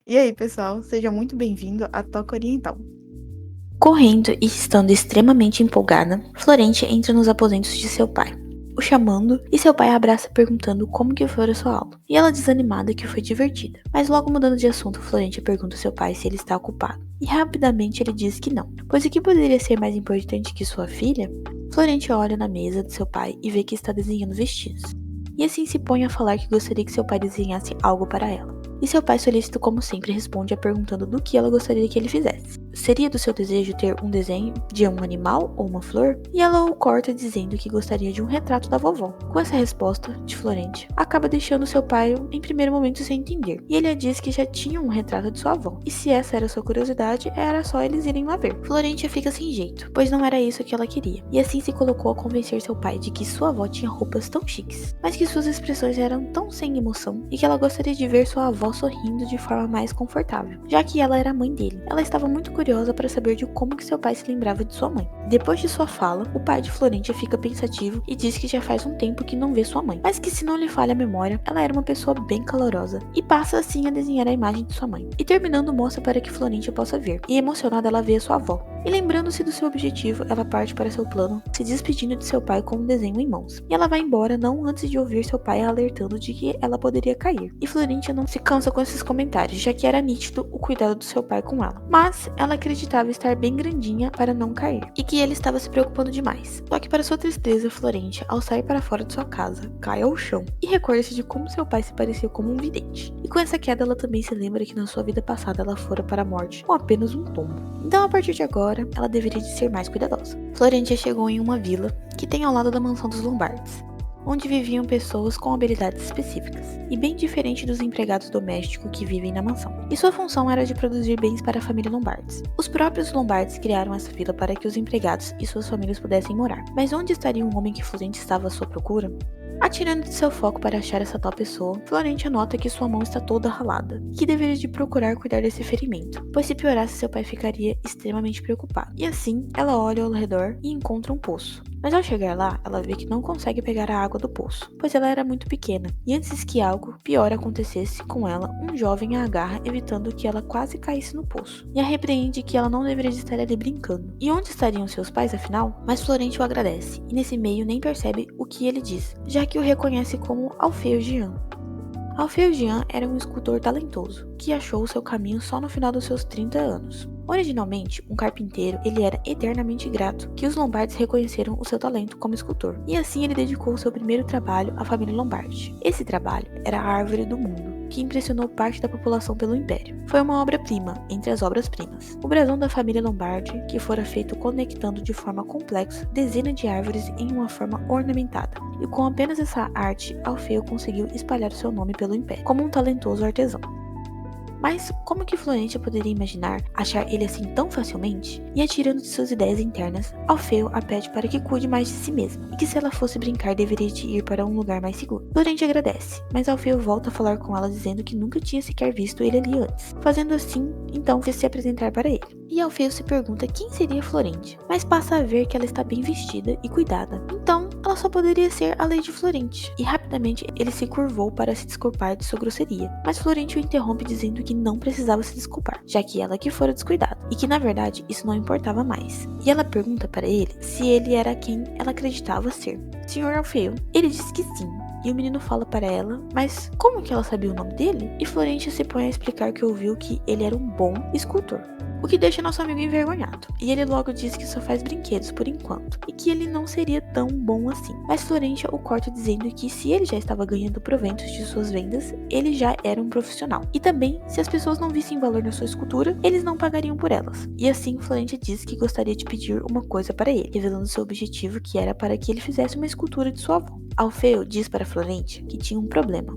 E aí, pessoal, seja muito bem-vindo à Toca Oriental. Correndo e estando extremamente empolgada, Florente entra nos aposentos de seu pai, o chamando, e seu pai a abraça perguntando como que foi a sua aula. E ela desanimada que foi divertida. Mas logo mudando de assunto, Florente pergunta ao seu pai se ele está ocupado. E rapidamente ele diz que não, pois o que poderia ser mais importante que sua filha? Florente olha na mesa de seu pai e vê que está desenhando vestidos. E assim se põe a falar que gostaria que seu pai desenhasse algo para ela. E seu pai solícito como sempre responde a perguntando do que ela gostaria que ele fizesse. Seria do seu desejo ter um desenho de um animal ou uma flor? E ela o corta dizendo que gostaria de um retrato da vovó. Com essa resposta de Florente, acaba deixando seu pai em primeiro momento sem entender. E ele a diz que já tinha um retrato de sua avó. E se essa era sua curiosidade, era só eles irem lá ver. Florente fica sem jeito, pois não era isso que ela queria. E assim se colocou a convencer seu pai de que sua avó tinha roupas tão chiques, mas que suas expressões eram tão sem emoção e que ela gostaria de ver sua avó sorrindo de forma mais confortável, já que ela era a mãe dele. Ela estava muito curiosa para saber de como que seu pai se lembrava de sua mãe. Depois de sua fala, o pai de Florentia fica pensativo e diz que já faz um tempo que não vê sua mãe, mas que se não lhe falha a memória, ela era uma pessoa bem calorosa, e passa assim a desenhar a imagem de sua mãe. E terminando mostra para que Florentia possa ver, e emocionada ela vê a sua avó. E lembrando-se do seu objetivo, ela parte para seu plano, se despedindo de seu pai com um desenho em mãos. E ela vai embora não antes de ouvir seu pai alertando de que ela poderia cair. E Florentia não se cansa com esses comentários, já que era nítido o cuidado do seu pai com ela. Mas ela acreditava estar bem grandinha para não cair, e que ele estava se preocupando demais. Só que para sua tristeza, Florentia, ao sair para fora de sua casa, cai ao chão e recorda-se de como seu pai se parecia como um vidente. E com essa queda ela também se lembra que na sua vida passada ela fora para a morte com apenas um tombo. Então a partir de agora, ela deveria de ser mais cuidadosa. Florentia chegou em uma vila que tem ao lado da mansão dos Lombards, onde viviam pessoas com habilidades específicas, e bem diferente dos empregados domésticos que vivem na mansão. E sua função era de produzir bens para a família Lombards. Os próprios Lombards criaram essa vila para que os empregados e suas famílias pudessem morar. Mas onde estaria um homem que Florente estava à sua procura? Atirando de seu foco para achar essa tal pessoa, Florentia nota que sua mão está toda ralada e que deveria de procurar cuidar desse ferimento, pois se piorasse seu pai ficaria extremamente preocupado. E assim, ela olha ao redor e encontra um poço. Mas ao chegar lá, ela vê que não consegue pegar a água do poço, pois ela era muito pequena, e antes que algo pior acontecesse com ela, um jovem a agarra, evitando que ela quase caísse no poço, e a repreende que ela não deveria estar ali brincando. E onde estariam seus pais, afinal? Mas Florente o agradece, e nesse meio nem percebe o que ele diz, já que o reconhece como Alfeu Jean. Alfeu Jean era um escultor talentoso, que achou o seu caminho só no final dos seus 30 anos. Originalmente, um carpinteiro, ele era eternamente grato que os Lombards reconheceram o seu talento como escultor, e assim ele dedicou seu primeiro trabalho à família Lombardi. Esse trabalho era a Árvore do Mundo, que impressionou parte da população pelo Império. Foi uma obra-prima entre as obras-primas. O brasão da família Lombardi, que fora feito conectando de forma complexa dezenas de árvores em uma forma ornamentada, e com apenas essa arte, Alfeu conseguiu espalhar seu nome pelo Império, como um talentoso artesão. Mas como que Florentia poderia imaginar achar ele assim tão facilmente? E atirando de suas ideias internas, Alfeu a pede para que cuide mais de si mesma, e que se ela fosse brincar deveria de ir para um lugar mais seguro. Florentia agradece, mas Alfeu volta a falar com ela dizendo que nunca tinha sequer visto ele ali antes. Fazendo assim, então fez se apresentar para ele. E Alfeu se pergunta quem seria Florentia, mas passa a ver que ela está bem vestida e cuidada. Então, ela só poderia ser a Lady Florentia. E rapidamente ele se curvou para se desculpar de sua grosseria, mas Florentia o interrompe dizendo que não precisava se desculpar, já que ela que fora descuidada, e que na verdade isso não importava mais. E ela pergunta para ele se ele era quem ela acreditava ser, Sr. Alfeu. Ele diz que sim, e o menino fala para ela, mas como que ela sabia o nome dele? E Florentia se põe a explicar que ouviu que ele era um bom escultor, o que deixa nosso amigo envergonhado. E ele logo diz que só faz brinquedos por enquanto, e que ele não seria tão bom assim. Mas Florentia o corta dizendo que se ele já estava ganhando proventos de suas vendas, ele já era um profissional. E também, se as pessoas não vissem valor na sua escultura, eles não pagariam por elas. E assim Florentia diz que gostaria de pedir uma coisa para ele, revelando seu objetivo, que era para que ele fizesse uma escultura de sua avó. Alfeu diz para Florentia que tinha um problema,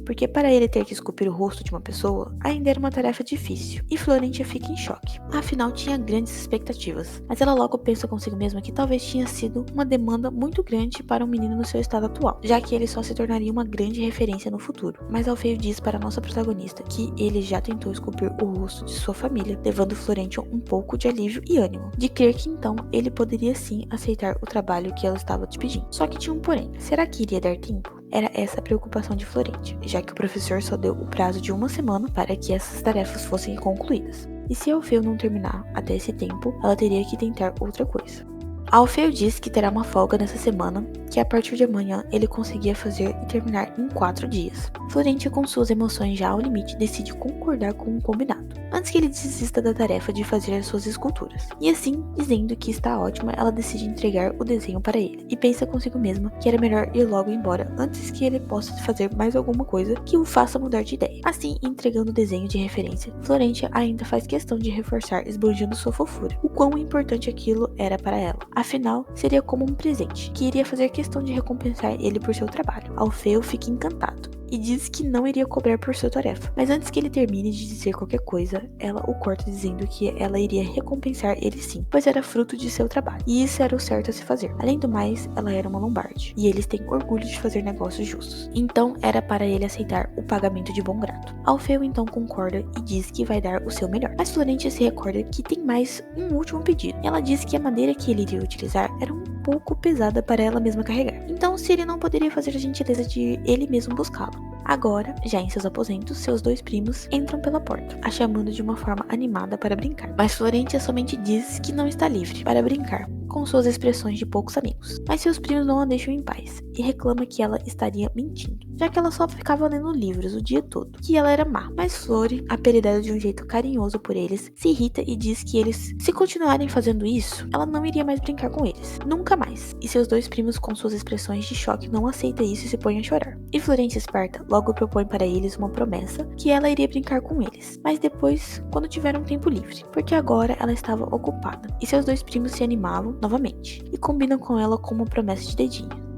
porque para ele ter que esculpir o rosto de uma pessoa ainda era uma tarefa difícil, e Florentia fica em choque. Afinal, tinha grandes expectativas, mas ela logo pensa consigo mesma que talvez tinha sido uma demanda muito grande para um menino no seu estado atual, já que ele só se tornaria uma grande referência no futuro. Mas Alfeu diz para a nossa protagonista que ele já tentou esculpir o rosto de sua família, levando Florentia um pouco de alívio e ânimo, de crer que então ele poderia sim aceitar o trabalho que ela estava te pedindo. Só que tinha um porém. Será que iria dar tempo? era essa a preocupação de Florente, já que o professor só deu o prazo de 1 semana para que essas tarefas fossem concluídas. E se Alfeu não terminar até esse tempo, ela teria que tentar outra coisa. Alfeu diz que terá uma folga nessa semana, que a partir de amanhã ele conseguia fazer e terminar em 4 dias. Florente, com suas emoções já ao limite, decide concordar com o combinado, antes que ele desista da tarefa de fazer as suas esculturas. E assim, dizendo que está ótima, ela decide entregar o desenho para ele, e pensa consigo mesma que era melhor ir logo embora antes que ele possa fazer mais alguma coisa que o faça mudar de ideia. Assim, entregando o desenho de referência, Florente ainda faz questão de reforçar, esbanjando sua fofura, o quão importante aquilo era para ela. Afinal, seria como um presente, que iria fazer questão de recompensar ele por seu trabalho. Alfeu fica encantado e diz que não iria cobrar por sua tarefa. Mas antes que ele termine de dizer qualquer coisa, ela o corta dizendo que ela iria recompensar ele sim, pois era fruto de seu trabalho. E isso era o certo a se fazer. Além do mais, ela era uma Lombardi, e eles têm orgulho de fazer negócios justos. Então, era para ele aceitar o pagamento de bom grado. Alfeu então concorda e diz que vai dar o seu melhor. Mas Florente se recorda que tem mais um último pedido. Ela diz que a madeira que ele iria utilizar era um pouco pesada para ela mesma carregar. Então, se ele não poderia fazer a gentileza de ele mesmo buscá-lo. Agora, já em seus aposentos, seus 2 primos entram pela porta, a chamando de uma forma animada para brincar. Mas Florente somente diz que não está livre para brincar, com suas expressões de poucos amigos. Mas seus primos não a deixam em paz e reclama que ela estaria mentindo, já que ela só ficava lendo livros o dia todo, que ela era má. Mas Flori, apelidada de um jeito carinhoso por eles, se irrita e diz que eles, se continuarem fazendo isso, ela não iria mais brincar com eles, nunca mais. E seus 2 primos, com suas expressões de choque, não aceitam isso e se põem a chorar. E Florente, esperta, logo propõe para eles uma promessa que ela iria brincar com eles, mas depois, quando tiver um tempo livre, porque agora ela estava ocupada. E seus 2 primos se animavam novamente e combinam com ela com uma promessa de dedinho.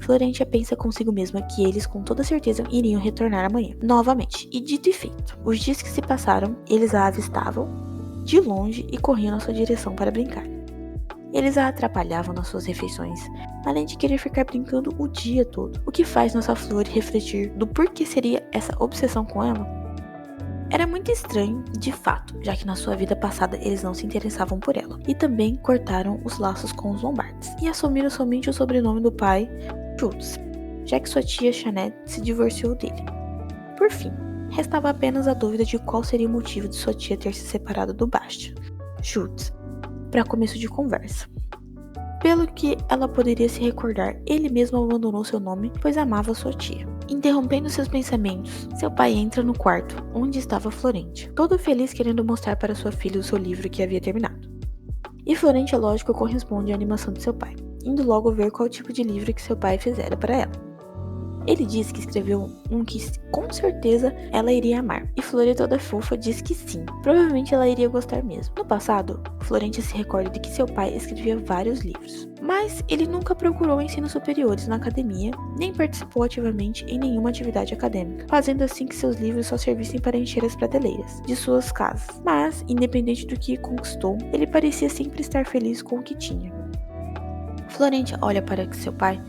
Florente pensa consigo mesma que eles com toda certeza iriam retornar amanhã, novamente, e dito e feito. Os dias que se passaram, eles a avistavam de longe e corriam na sua direção para brincar. Eles a atrapalhavam nas suas refeições, além de querer ficar brincando o dia todo, o que faz nossa Flor refletir do porquê seria essa obsessão com ela. Era muito estranho, de fato, já que na sua vida passada eles não se interessavam por ela, e também cortaram os laços com os Lombards, e assumiram somente o sobrenome do pai, Schultz, já que sua tia Jeanette se divorciou dele. Por fim, restava apenas a dúvida de qual seria o motivo de sua tia ter se separado do Bastian, Schultz, para começo de conversa. Pelo que ela poderia se recordar, ele mesmo abandonou seu nome, pois amava sua tia. Interrompendo seus pensamentos, seu pai entra no quarto, onde estava Florente, todo feliz querendo mostrar para sua filha o seu livro que havia terminado. E Florente, lógico, corresponde à animação de seu pai, indo logo ver qual tipo de livro que seu pai fizera para ela. Ele diz que escreveu um que com certeza ela iria amar, e Flori, toda fofa, diz que sim, provavelmente ela iria gostar mesmo. No passado, Florente se recorda de que seu pai escrevia vários livros, mas ele nunca procurou ensinos superiores na academia, nem participou ativamente em nenhuma atividade acadêmica, fazendo assim que seus livros só servissem para encher as prateleiras de suas casas. Mas, independente do que conquistou, ele parecia sempre estar feliz com o que tinha. Florente olha para seu pai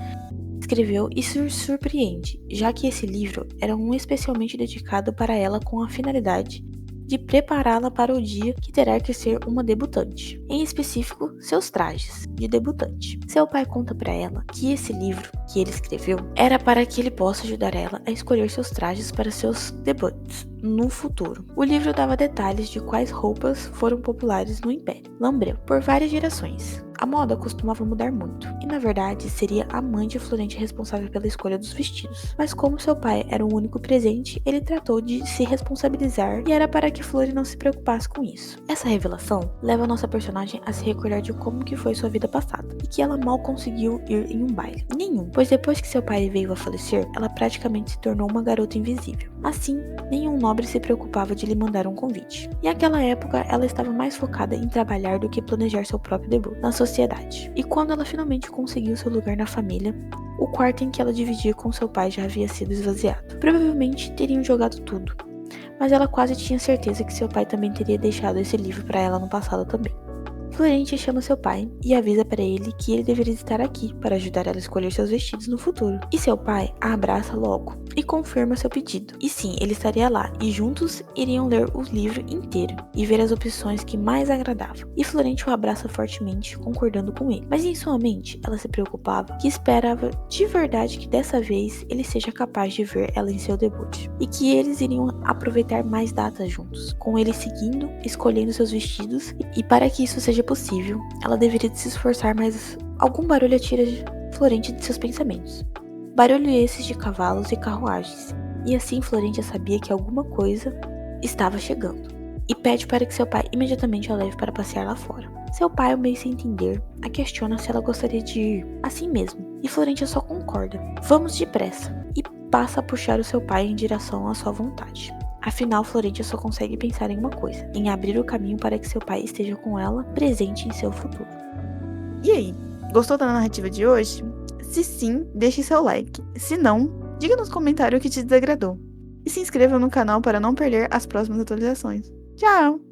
escreveu e se surpreende, já que esse livro era um especialmente dedicado para ela com a finalidade de prepará-la para o dia que terá que ser uma debutante, em específico, seus trajes de debutante. Seu pai conta para ela que esse livro que ele escreveu era para que ele possa ajudar ela a escolher seus trajes para seus debuts no futuro. O livro dava detalhes de quais roupas foram populares no Império Lambrel por várias gerações. A moda costumava mudar muito, e na verdade seria a mãe de Florente responsável pela escolha dos vestidos. Mas como seu pai era o único presente, ele tratou de se responsabilizar e era para que Flori não se preocupasse com isso. Essa revelação leva a nossa personagem a se recordar de como que foi sua vida passada, e que ela mal conseguiu ir em um baile. Nenhum, pois depois que seu pai veio a falecer, ela praticamente se tornou uma garota invisível. Assim, nenhum nobre se preocupava de lhe mandar um convite. E naquela época, ela estava mais focada em trabalhar do que planejar seu próprio debut na sociedade. E quando ela finalmente conseguiu seu lugar na família, o quarto em que ela dividia com seu pai já havia sido esvaziado. Provavelmente teriam jogado tudo, mas ela quase tinha certeza que seu pai também teria deixado esse livro para ela no passado também. Florente chama seu pai e avisa para ele que ele deveria estar aqui para ajudar ela a escolher seus vestidos no futuro. E seu pai a abraça logo e confirma seu pedido. E sim, ele estaria lá e juntos iriam ler o livro inteiro e ver as opções que mais agradavam. E Florente o abraça fortemente, concordando com ele. Mas em sua mente, ela se preocupava que esperava de verdade que dessa vez ele seja capaz de ver ela em seu debut. E que eles iriam aproveitar mais datas juntos, com ele seguindo, escolhendo seus vestidos. E para que isso seja possível, ela deveria se esforçar, mas algum barulho tira Florente de seus pensamentos. Barulho esses de cavalos e carruagens. E assim Florente sabia que alguma coisa estava chegando. E pede para que seu pai imediatamente a leve para passear lá fora. Seu pai, meio sem entender, a questiona se ela gostaria de ir assim mesmo. E Florente só concorda. Vamos depressa. E passa a puxar o seu pai em direção à sua vontade. Afinal, Florente só consegue pensar em uma coisa: em abrir o caminho para que seu pai esteja com ela, presente em seu futuro. E aí, gostou da narrativa de hoje? Se sim, deixe seu like. Se não, diga nos comentários o que te desagradou. E se inscreva no canal para não perder as próximas atualizações. Tchau!